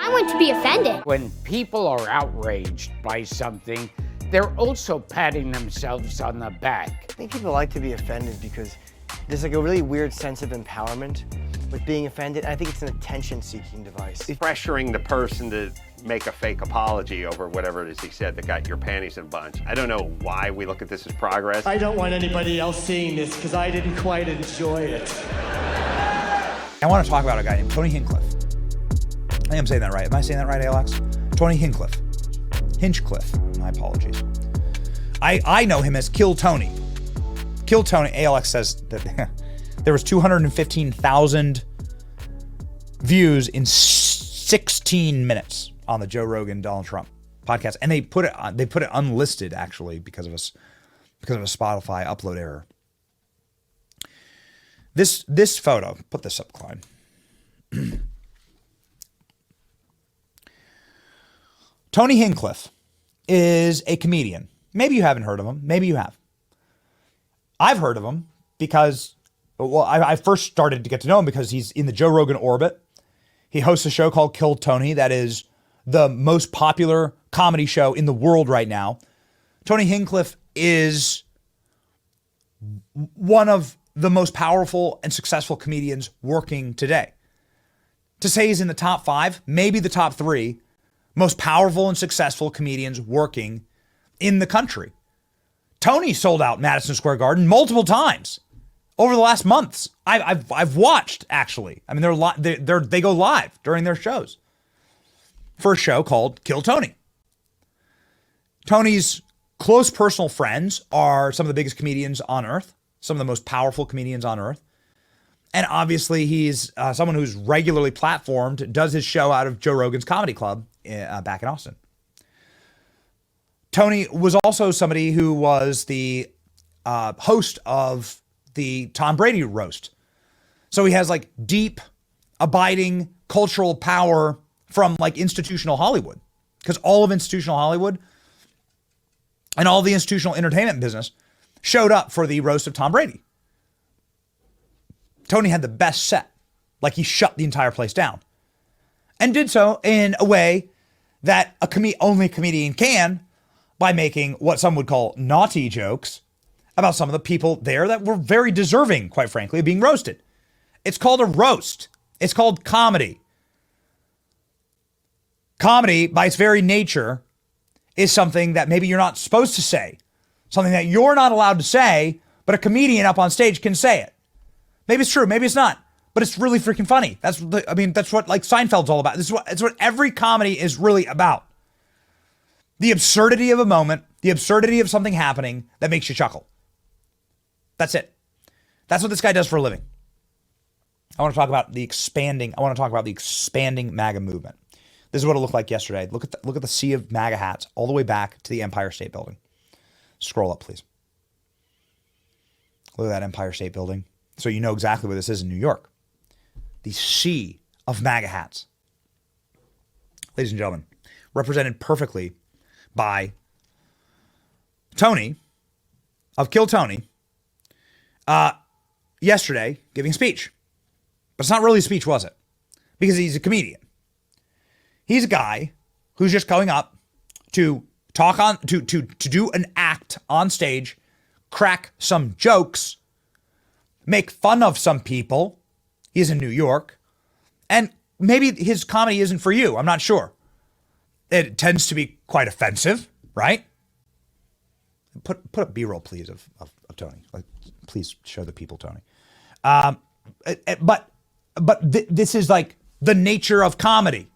I want to be offended. When people are outraged by something, they're also patting themselves on the back. I think people like to be offended because there's like a really weird sense of empowerment with being offended. I think it's an attention-seeking device. Pressuring the person to make a fake apology over whatever it is he said that got your panties in a bunch. I don't know why we look at this as progress. I don't want anybody else seeing this because I didn't quite enjoy it. I want to talk about a guy named Tony Hinchcliffe. I think I'm saying that right. Am I saying that right, Alex? Tony Hinchcliffe. Hinchcliffe. My apologies. I know him as Kill Tony. Kill Tony. ALX says that there was 215,000 views in 16 minutes on the Joe Rogan Donald Trump podcast, and they put it unlisted actually because of a Spotify upload error. This photo, put this up, Klein. Tony Hinchcliffe is a comedian. Maybe you haven't heard of him. Maybe you have. I've heard of him because, well, I first started to get to know him because he's in the Joe Rogan orbit. He hosts a show called Kill Tony that is the most popular comedy show in the world right now. Tony Hinchcliffe is one of the most powerful and successful comedians working today. To say he's in the top 5, maybe the top 3 most powerful and successful comedians working in the country. Tony sold out Madison Square Garden multiple times over the last months. I've watched, actually. I mean, they go live during their shows for a show called Kill Tony. Tony's close personal friends are some of the biggest comedians on earth, some of the most powerful comedians on earth. And obviously he's someone who's regularly platformed, does his show out of Joe Rogan's Comedy Club back in Austin. Tony was also somebody who was the host of the Tom Brady roast. So he has like deep, abiding cultural power from like institutional Hollywood, because all of institutional Hollywood and all the institutional entertainment business showed up for the roast of Tom Brady. Tony had the best set. Like, he shut the entire place down and did so in a way that only a comedian can, by making what some would call naughty jokes about some of the people there that were very deserving, quite frankly, of being roasted. It's called a roast. It's called comedy. Comedy, by its very nature, is something that maybe you're not supposed to say, something that you're not allowed to say, but a comedian up on stage can say it. Maybe it's true, maybe it's not, but it's really freaking funny. That's what like Seinfeld's all about. It's what every comedy is really about. The absurdity of a moment, the absurdity of something happening that makes you chuckle. That's it. That's what this guy does for a living. I want to talk about the expanding MAGA movement. This is what it looked like yesterday. Look at the sea of MAGA hats all the way back to the Empire State Building. Scroll up, please. Look at that Empire State Building. So you know exactly where this is in New York. The sea of MAGA hats. Ladies and gentlemen, represented perfectly by Tony of Kill Tony yesterday giving a speech. But it's not really a speech, was it? Because he's a comedian. He's a guy who's just going up to talk on, to do an act on stage, crack some jokes, make fun of some people. He's in New York. And maybe his comedy isn't for you. I'm not sure. It tends to be quite offensive, right? Put up B-roll, please, of Tony. Like, please show the people Tony. But this is like the nature of comedy.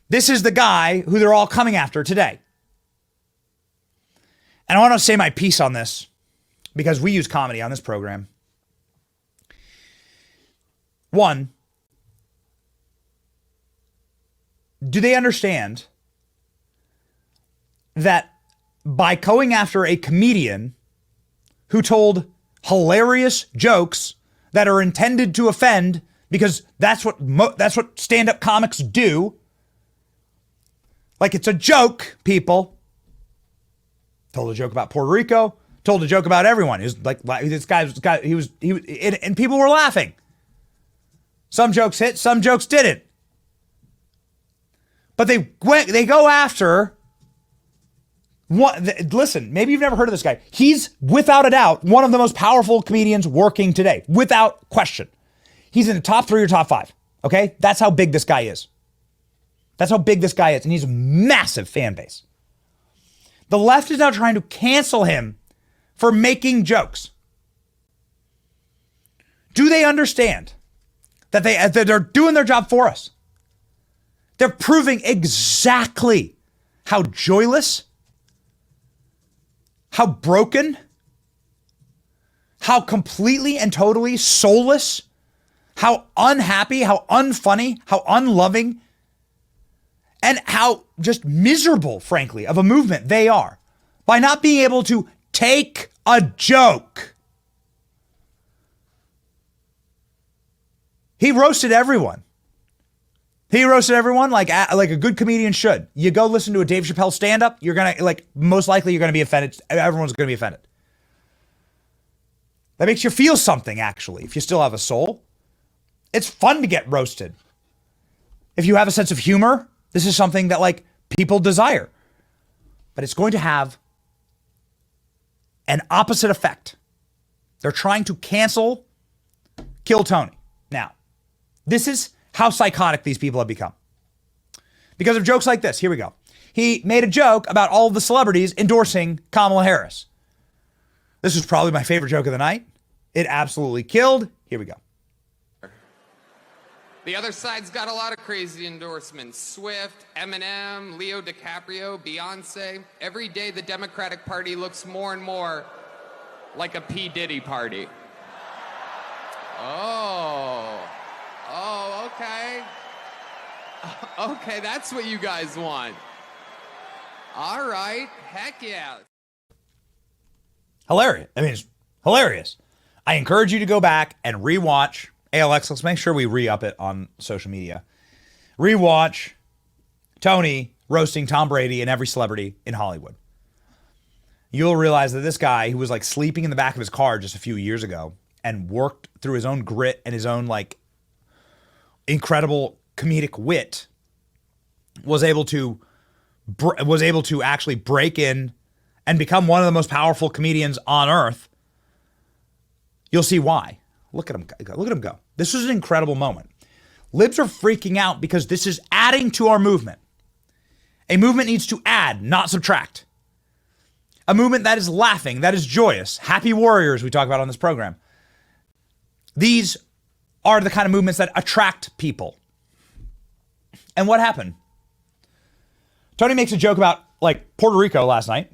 This is the guy who they're all coming after today. And I want to say my piece on this because we use comedy on this program. One, do they understand that by going after a comedian who told hilarious jokes that are intended to offend, because that's what stand-up comics do. Like, it's a joke, people. Told a joke about Puerto Rico, told a joke about everyone. He was like, this guy, and people were laughing. Some jokes hit, some jokes didn't. But they go after listen, maybe you've never heard of this guy. He's without a doubt one of the most powerful comedians working today, without question. He's in the top 3 or top 5. Okay? That's how big this guy is. That's how big this guy is. And he's a massive fan base. The left is now trying to cancel him for making jokes. Do they understand that they're doing their job for us? They're proving exactly how joyless, how broken, how completely and totally soulless, how unhappy, how unfunny, how unloving, and how just miserable, frankly, of a movement they are by not being able to take a joke. He roasted everyone. He roasted everyone like a good comedian should. You go listen to a Dave Chappelle stand-up, you're going to, most likely you're going to be offended. Everyone's going to be offended. That makes you feel something, actually, if you still have a soul. It's fun to get roasted. If you have a sense of humor, this is something that, people desire. But it's going to have an opposite effect. They're trying to kill Tony. Now, this is how psychotic these people have become. Because of jokes like this. Here we go. He made a joke about all of the celebrities endorsing Kamala Harris. This was probably my favorite joke of the night. It absolutely killed. Here we go. The other side's got a lot of crazy endorsements. Swift, Eminem, Leo DiCaprio, Beyonce. Every day the Democratic Party looks more and more like a P. Diddy Party. Okay. Okay, that's what you guys want. All right, heck yeah. Hilarious. I mean, it's hilarious. I encourage you to go back and rewatch. Hey, Alexa, let's make sure we re-up it on social media. Rewatch Tony roasting Tom Brady and every celebrity in Hollywood. You'll realize that this guy who was sleeping in the back of his car just a few years ago and worked through his own grit and his own incredible comedic wit was able to actually break in and become one of the most powerful comedians on earth. You'll see why. Look at him go. This was an incredible moment. Libs are freaking out because this is adding to our movement. A movement needs to add, not subtract. A movement that is laughing, that is joyous. Happy warriors we talk about on this program. These are the kind of movements that attract people. And what happened? Tony makes a joke about Puerto Rico last night.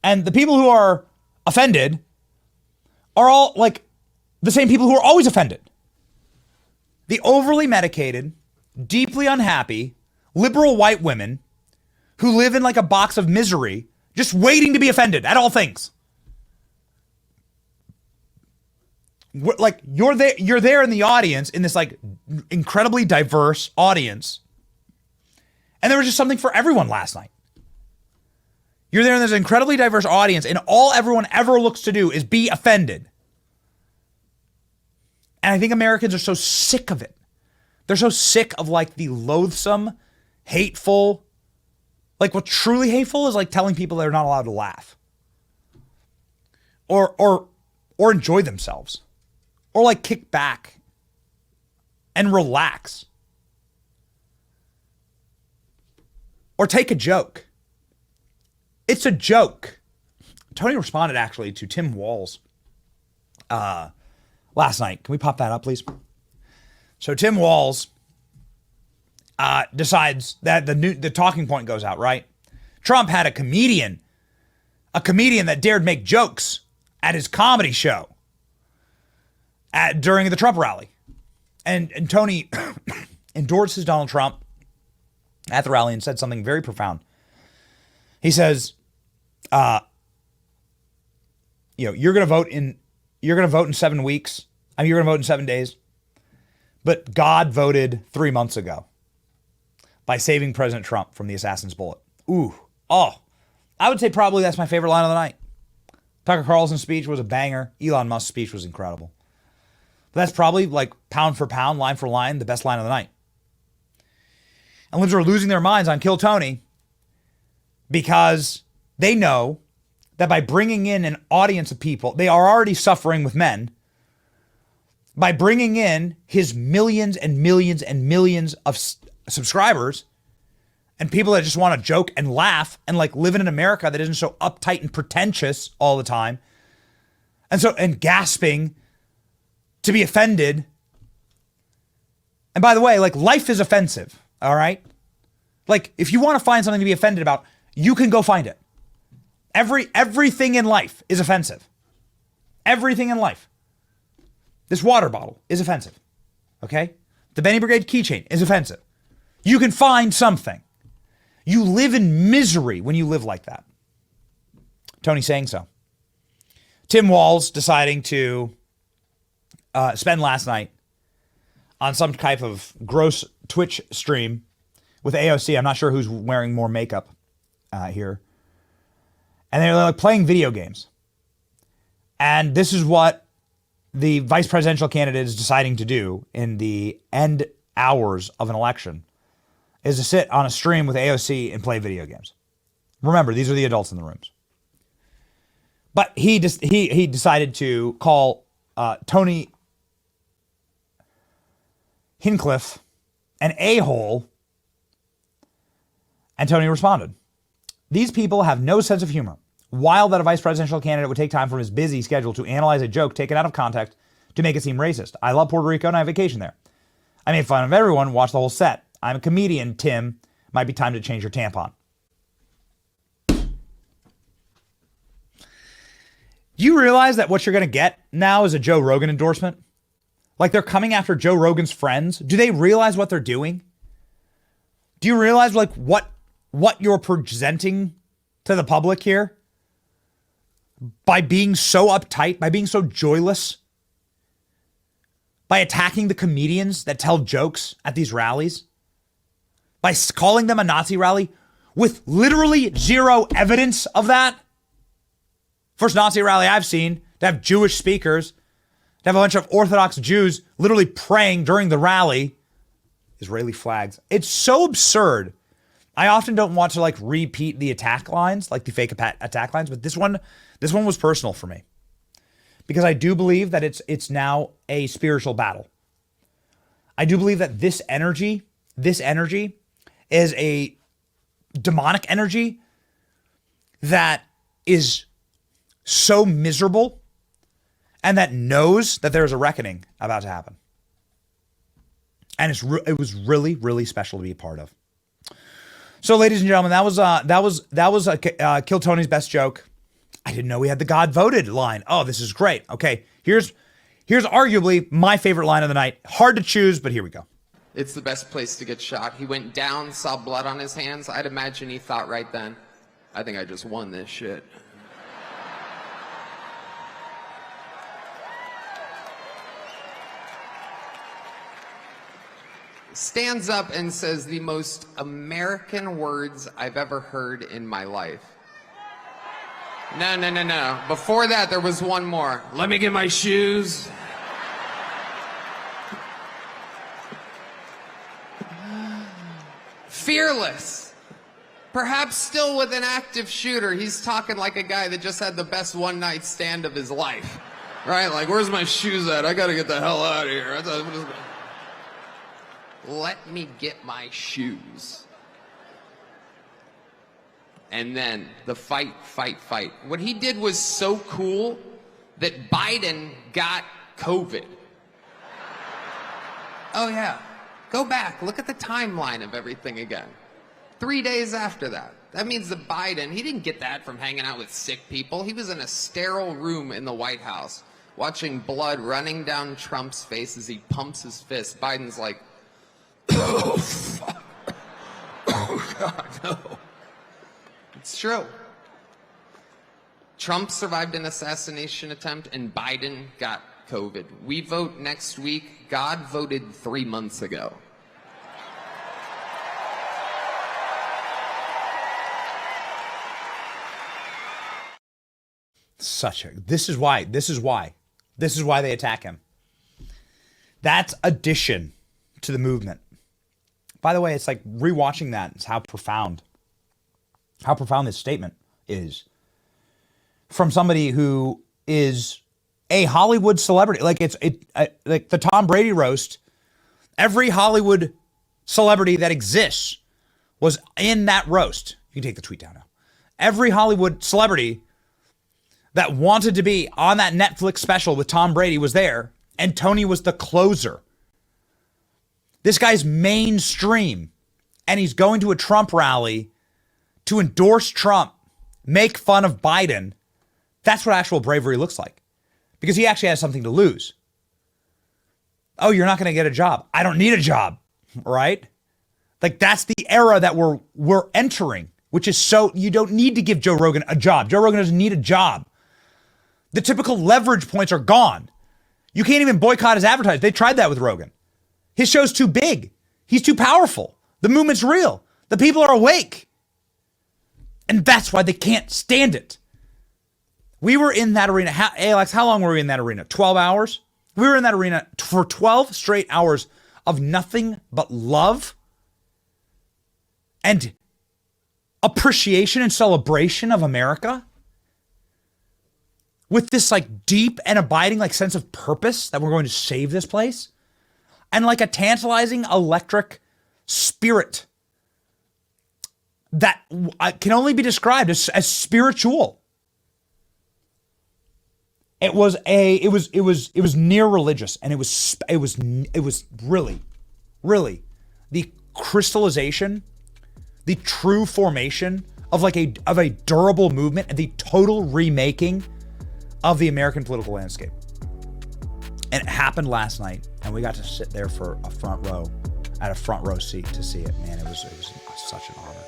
And the people who are offended are all the same people who are always offended. The overly medicated, deeply unhappy, liberal white women who live in a box of misery, just waiting to be offended at all things. You're there in the audience, in this incredibly diverse audience. And there was just something for everyone last night. You're there in this incredibly diverse audience, and all everyone ever looks to do is be offended. And I think Americans are so sick of it. They're so sick of the loathsome, hateful, what truly hateful is telling people they're not allowed to laugh. Or enjoy themselves. Or kick back and relax. Or take a joke. It's a joke. Tony responded actually to Tim Walz last night. Can we pop that up, please? So Tim Walz decides that the talking point goes out, right? Trump had a comedian that dared make jokes at his comedy show during the Trump rally. And Tony endorses Donald Trump at the rally and said something very profound. He says, you're going to vote in 7 weeks. I mean, you're going to vote in 7 days. But God voted 3 months ago by saving President Trump from the assassin's bullet. I would say probably that's my favorite line of the night. Tucker Carlson's speech was a banger. Elon Musk's speech was incredible. But that's probably pound for pound, line for line, the best line of the night. And libs are losing their minds on Kill Tony because they know that by bringing in an audience of people, they are already suffering with men. By bringing in his millions and millions and millions of subscribers and people that just want to joke and laugh and like live in an America that isn't so uptight and pretentious all the time. And gasping to be offended. And by the way, like life is offensive. All right. Like if you want to find something to be offended about, you can go find it. Everything in life is offensive. Everything in life. This water bottle is offensive. Okay? The Benny Brigade keychain is offensive. You can find something. You live in misery when you live like that. Tony saying so. Tim Walz deciding to spend last night on some type of gross Twitch stream with AOC. I'm not sure who's wearing more makeup here. And they're like playing video games. And this is what the vice presidential candidate is deciding to do in the end hours of an election is to sit on a stream with AOC and play video games. Remember, these are the adults in the rooms. But he decided to call Tony Hinchcliffe an a-hole, and Tony responded. These people have no sense of humor. Wild that a vice presidential candidate would take time from his busy schedule to analyze a joke taken out of context to make it seem racist. I love Puerto Rico and I have vacation there. I made fun of everyone, watch the whole set. I'm a comedian, Tim. Might be time to change your tampon. Do you realize that what you're going to get now is a Joe Rogan endorsement? Like they're coming after Joe Rogan's friends. Do they realize what they're doing? Do you realize like what you're presenting to the public here? By being so uptight, by being so joyless, by attacking the comedians that tell jokes at these rallies, by calling them a Nazi rally with literally zero evidence of that. First Nazi rally I've seen to have Jewish speakers, to have a bunch of Orthodox Jews literally praying during the rally, Israeli flags. It's so absurd. I often don't want to like repeat the attack lines, like the fake attack lines, but this one was personal for me because I do believe that it's now a spiritual battle. I do believe that this energy is a demonic energy that is so miserable and that knows that there's a reckoning about to happen. And it was really, really special to be a part of. So, ladies and gentlemen, that was Kill Tony's best joke. I didn't know we had the God voted line. Oh, this is great. Okay, here's arguably my favorite line of the night. Hard to choose, but here we go. It's the best place to get shot. He went down, saw blood on his hands. I'd imagine he thought right then, I think I just won this shit. Stands up and says the most American words I've ever heard in my life. No. Before that, there was one more. Let me get my shoes. Fearless. Perhaps still with an active shooter. He's talking like a guy that just had the best one-night stand of his life. Right? Like, where's my shoes at? I gotta get the hell out of here. Let me get my shoes. And then the fight. What he did was so cool that Biden got COVID. Oh yeah. Go back, look at the timeline of everything again. 3 days after that. That means that Biden, he didn't get that from hanging out with sick people. He was in a sterile room in the White House, watching blood running down Trump's face as he pumps his fist. Biden's like, oh, fuck. Oh, God, no. It's true. Trump survived an assassination attempt and Biden got COVID. We vote next week. God voted 3 months ago. This is why they attack him. That's addition to the movement. By the way, it's like rewatching that is how profound this statement is from somebody who is a Hollywood celebrity. Like like the Tom Brady roast, every Hollywood celebrity that exists was in that roast. You can take the tweet down now. Every Hollywood celebrity that wanted to be on that Netflix special with Tom Brady was there, and Tony was the closer. This guy's mainstream, and he's going to a Trump rally to endorse Trump, make fun of Biden. That's what actual bravery looks like, because he actually has something to lose. Oh, you're not going to get a job. I don't need a job, right? Like, that's the era that we're entering, which is so you don't need to give Joe Rogan a job. Joe Rogan doesn't need a job. The typical leverage points are gone. You can't even boycott his advertising. They tried that with Rogan. His show's too big. He's too powerful. The movement's real. The people are awake. And that's why they can't stand it. We were in that arena. Alex, how long were we in that arena? 12 hours? We were in that arena for 12 straight hours of nothing but love and appreciation and celebration of America, with this like deep and abiding like sense of purpose that we're going to save this place, and like a tantalizing electric spirit that can only be described as spiritual. It was near religious, and it was really the crystallization, the true formation of a durable movement, and the total remaking of the American political landscape. And it happened last night, and we got to sit there for a front row seat to see it. Man, it was such an honor.